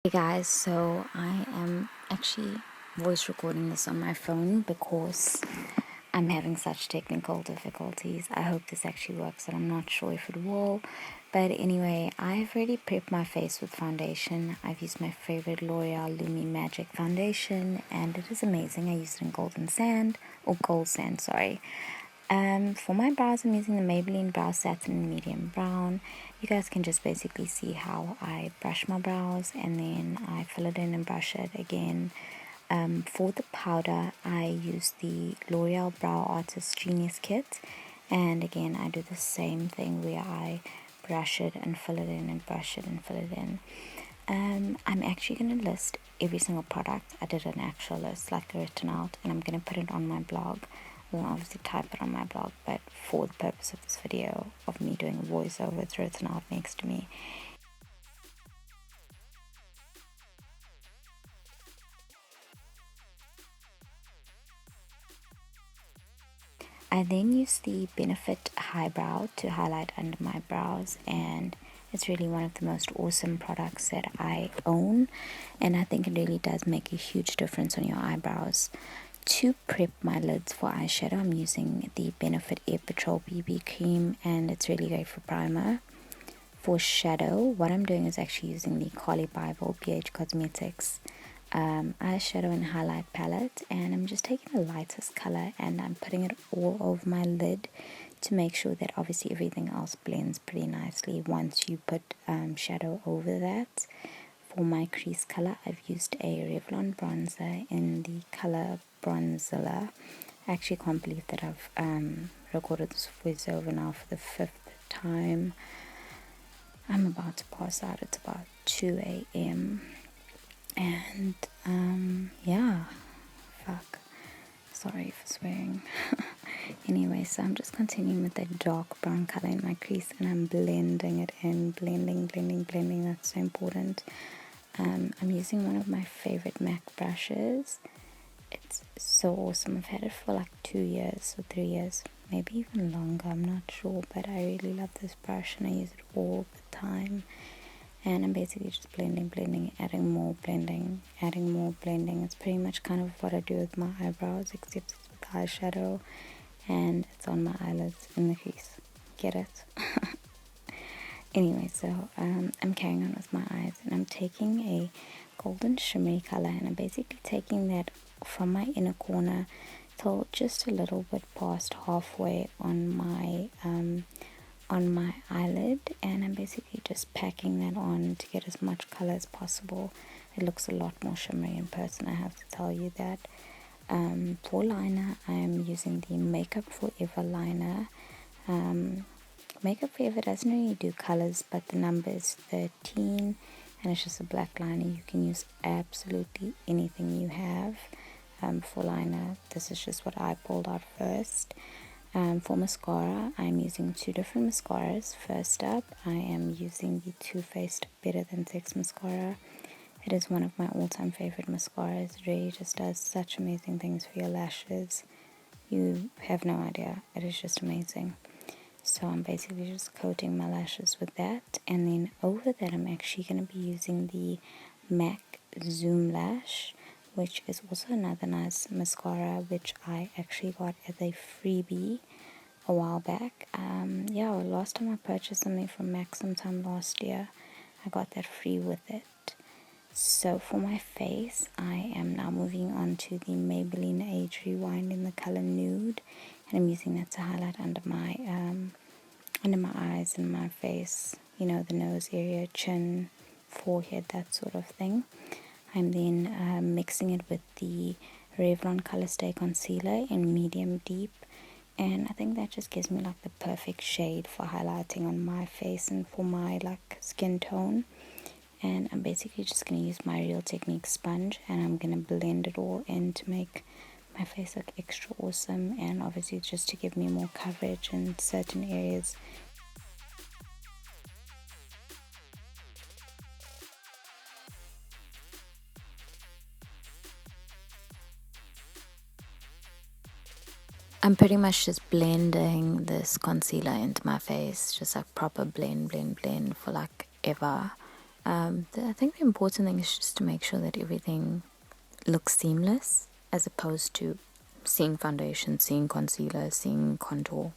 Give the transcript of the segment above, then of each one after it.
Hey guys, so I am actually voice recording this on my phone because I'm having such technical difficulties. I hope this actually works, and I'm not sure if it will. But anyway, I've already prepped my face with foundation. I've used my favorite L'Oreal Lumi Magic foundation, and it is amazing. I used it in golden sand, or gold sand, sorry. For my brows, I'm using the Maybelline Brow Satin Medium Brown. You guys can just basically see how I brush my brows and then I fill it in and brush it again. For the powder, I use the L'Oreal Brow Artist Genius Kit. And again, I do the same thing where I brush it and fill it in and brush it and fill it in. I'm actually going to list every single product. I did an actual list, like written out, and I'm going to put it on my blog. I'll obviously type it on my blog, but for the purpose of this video of me doing a voiceover, it's written out next to me. I then use the Benefit Highbrow to highlight under my brows, and it's really one of the most awesome products that I own, and I think it really does make a huge difference on your eyebrows. To prep my lids for eyeshadow, I'm using the Benefit Air Patrol BB cream, and it's really great for primer. For shadow, what I'm doing is actually using the Carly Bible BH Cosmetics eyeshadow and highlight palette, and I'm just taking the lightest color and I'm putting it all over my lid to make sure that obviously everything else blends pretty nicely once you put shadow over that. For my crease color, I've used a Revlon bronzer in the color Bronzilla. I actually can't believe that I've recorded this voiceover now for the 5th time. I'm about to pass out. It's about 2 a.m. And yeah, fuck. Sorry for swearing. Anyway, so I'm just continuing with the dark brown color in my crease, and I'm blending it in, blending. That's so important. I'm using one of my favorite MAC brushes. It's so awesome. I've had it for like 2 years or 3 years, maybe even longer, I'm not sure, but I really love this brush and I use it all the time. And I'm basically just blending, adding more blending. It's pretty much kind of what I do with my eyebrows, except it's with eyeshadow and it's on my eyelids in the crease. Get it? Anyway, so I'm carrying on with my eyes, and I'm taking a golden shimmery color, and I'm basically taking that from my inner corner till just a little bit past halfway on my eyelid, and I'm basically just packing that on to get as much color as possible. It looks a lot more shimmery in person, I have to tell you that. For liner, I'm using the Makeup Forever liner. Makeup Forever doesn't really do colors, but the number is 13, and it's just a black liner. You can use absolutely anything you have. For liner, this is just what I pulled out first. For mascara, I'm using 2 different mascaras. First up, I am using the Too Faced Better Than Sex mascara. It is one of my all-time favorite mascaras. It really just does such amazing things for your lashes. You have no idea. It is just amazing. So I'm basically just coating my lashes with that, and then over that I'm actually going to be using the MAC Zoom Lash, which is also another nice mascara, which I actually got as a freebie a while back. Yeah, last time I purchased something from MAC sometime last year, I got that free with it. So for my face, I am now moving on to the Maybelline Age Rewind in the color Nude, and I'm using that to highlight under my eyes and my face, you know, the nose area, chin, forehead, that sort of thing. I'm then mixing it with the Revlon Color Stay Concealer in medium deep, and I think that just gives me like the perfect shade for highlighting on my face and for my like skin tone. And I'm basically just going to use my Real Technique sponge, and I'm going to blend it all in to make my face look extra awesome, and obviously just to give me more coverage in certain areas. I'm pretty much just blending this concealer into my face, just like proper blend for like ever. I think the important thing is just to make sure that everything looks seamless, as opposed to seeing foundation, seeing concealer, seeing contour.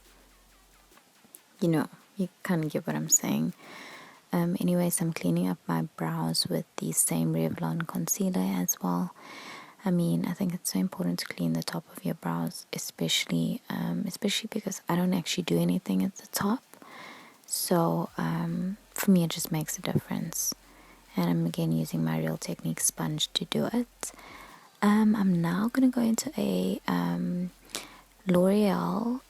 You know, you kind of get what I'm saying. Anyways, I'm cleaning up my brows with the same Revlon concealer as well. I mean, I think it's so important to clean the top of your brows, especially because I don't actually do anything at the top. So for me, it just makes a difference. And I'm again using my Real Technique sponge to do it. I'm now going to go into a L'Oreal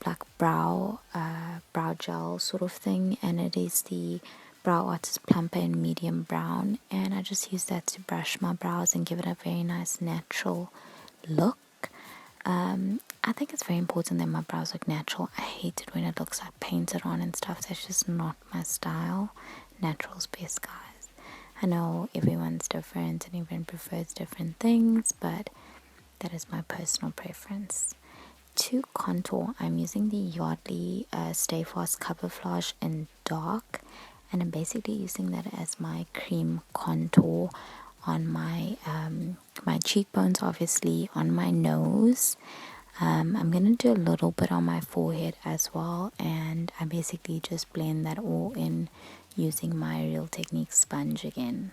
black brow gel sort of thing, and it is the Brow Artist Plumper in medium brown, and I just use that to brush my brows and give it a very nice natural look. I think it's very important that my brows look natural. I hate it when it looks like painted on and stuff. That's just not my style. Natural's best, guys. I know everyone's different and everyone prefers different things, but that is my personal preference. To contour, I'm using the Yardley Stay Fast Camouflage in dark, and I'm basically using that as my cream contour on my my cheekbones, obviously, on my nose. I'm gonna do a little bit on my forehead as well, and I basically just blend that all in using my Real Technique sponge again.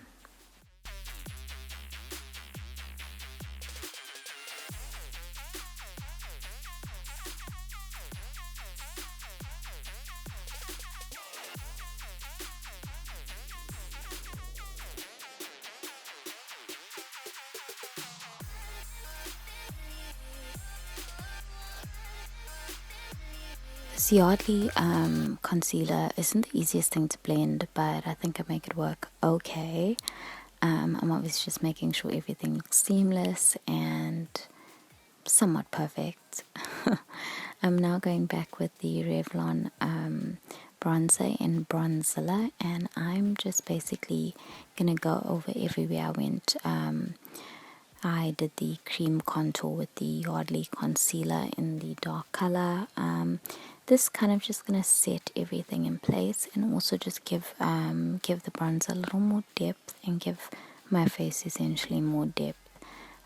This Yardley concealer isn't the easiest thing to blend, but I think I make it work okay. I'm obviously just making sure everything looks seamless and somewhat perfect. I'm now going back with the Revlon bronzer in Bronzilla, and I'm just basically gonna go over everywhere I went. I did the cream contour with the Yardley concealer in the dark color. This kind of just gonna set everything in place, and also just give the bronzer a little more depth and give my face essentially more depth.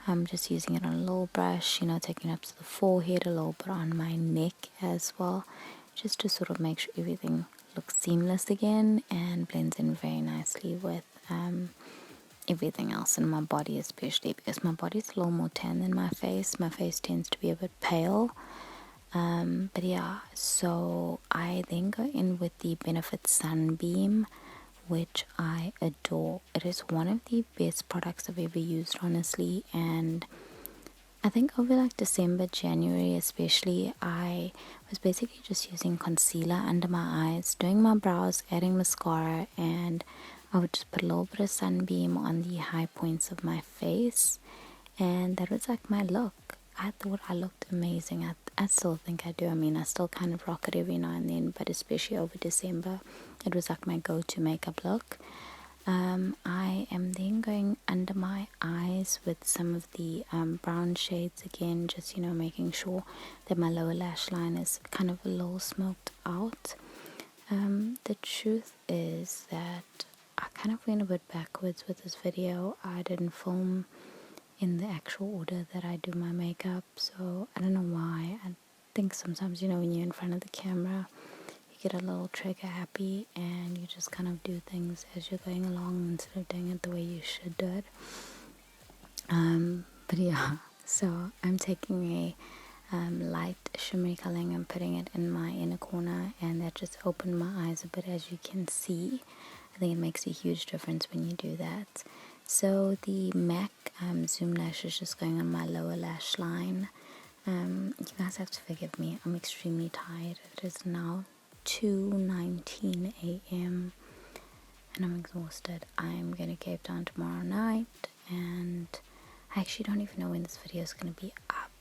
I'm just using it on a little brush, taking it up to the forehead, a little bit on my neck as well, just to sort of make sure everything looks seamless again and blends in very nicely with everything else in my body, especially because my body's a little more tan than my face. My face tends to be a bit pale. But yeah, so I then go in with the Benefit Sunbeam, which I adore. It is one of the best products I've ever used, honestly, and I think over like December, January especially, I was basically just using concealer under my eyes, doing my brows, adding mascara, and I would just put a little bit of Sunbeam on the high points of my face, and that was like my look. I thought I looked amazing. I still think I do. I mean, I still kind of rock it every now and then, but especially over December, it was like my go-to makeup look. I am then going under my eyes with some of the brown shades again, just making sure that my lower lash line is kind of a little smoked out. The truth is that I kind of went a bit backwards with this video. I didn't film in the actual order that I do my makeup, so I don't know why. I think sometimes when you're in front of the camera, you get a little trigger happy and you just kind of do things as you're going along instead of doing it the way you should do it. But yeah, so I'm taking a light shimmery coloring and putting it in my inner corner, and that just opened my eyes a bit, as you can see. I think it makes a huge difference when you do that. So the MAC Zoom Lash is just going on my lower lash line. You guys have to forgive me. I'm extremely tired. It is now 2:19 a.m. and I'm exhausted. I'm going to Cape Town tomorrow night, and I actually don't even know when this video is going to be up.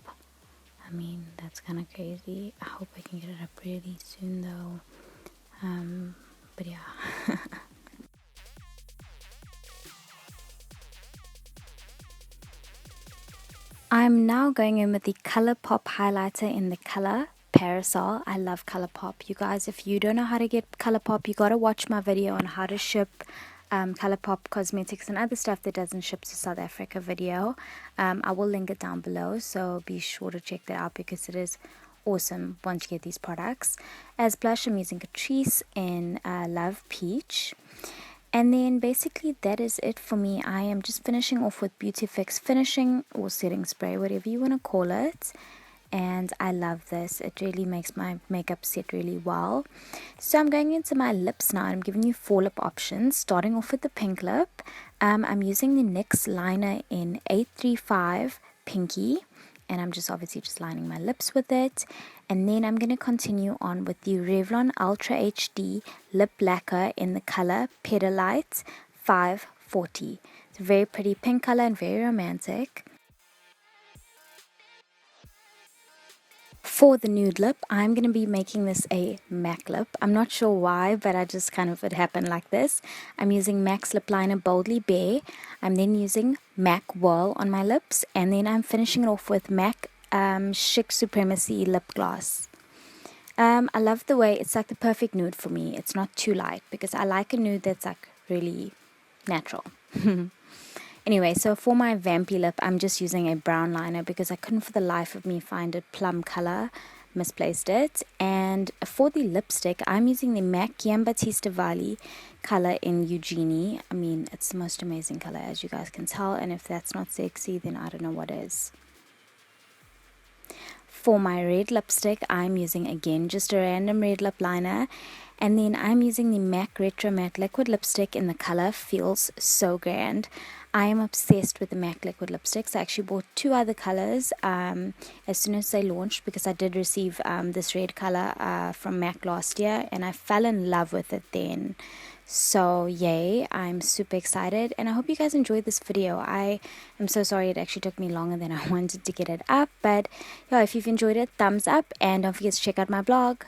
I mean, that's kind of crazy. I hope I can get it up really soon though. But yeah. I'm now going in with the ColourPop highlighter in the color Parasol. I love ColourPop. You guys, if you don't know how to get ColourPop, you gotta watch my video on how to ship Colourpop Cosmetics and other stuff that doesn't ship to South Africa video. I will link it down below, so be sure to check that out because it is awesome once you get these products. As blush, I'm using Catrice in Love Peach. And then basically that is it for me. I am just finishing off with Beauty Fix Finishing or Setting Spray, whatever you want to call it. And I love this. It really makes my makeup set really well. So I'm going into my lips now. I'm giving you 4 lip options, starting off with the pink lip. I'm using the NYX liner in 835 Pinky, and I'm just obviously just lining my lips with it. And then I'm going to continue on with the Revlon Ultra HD lip lacquer in the color Pedalite 540. It's a very pretty pink color and very romantic. For the nude lip, I'm going to be making this a MAC lip. I'm not sure why, but I just kind of, it happened like this. I'm using MAC's lip liner Boldly Bare. I'm then using MAC Whirl on my lips, and then I'm finishing it off with MAC Chic Supremacy lip gloss. I love the way it's like the perfect nude for me. It's not too light because I like a nude that's like really natural. Anyway, so for my vampy lip, I'm just using a brown liner because I couldn't for the life of me find a plum color. Misplaced it. And for the lipstick, I'm using the MAC Giambattista Valli color in Eugenie. I mean, it's the most amazing color, as you guys can tell. And if that's not sexy, then I don't know what is. For my red lipstick, I'm using again just a random red lip liner. And then I'm using the MAC Retro Matte Liquid Lipstick in the color Feels So Grand. I am obsessed with the MAC liquid lipsticks. I actually bought 2 other colors as soon as they launched because I did receive this red color from MAC last year and I fell in love with it then. So yay, I'm super excited and I hope you guys enjoyed this video. I am so sorry it actually took me longer than I wanted to get it up, but yeah, if you've enjoyed it, thumbs up and don't forget to check out my blog.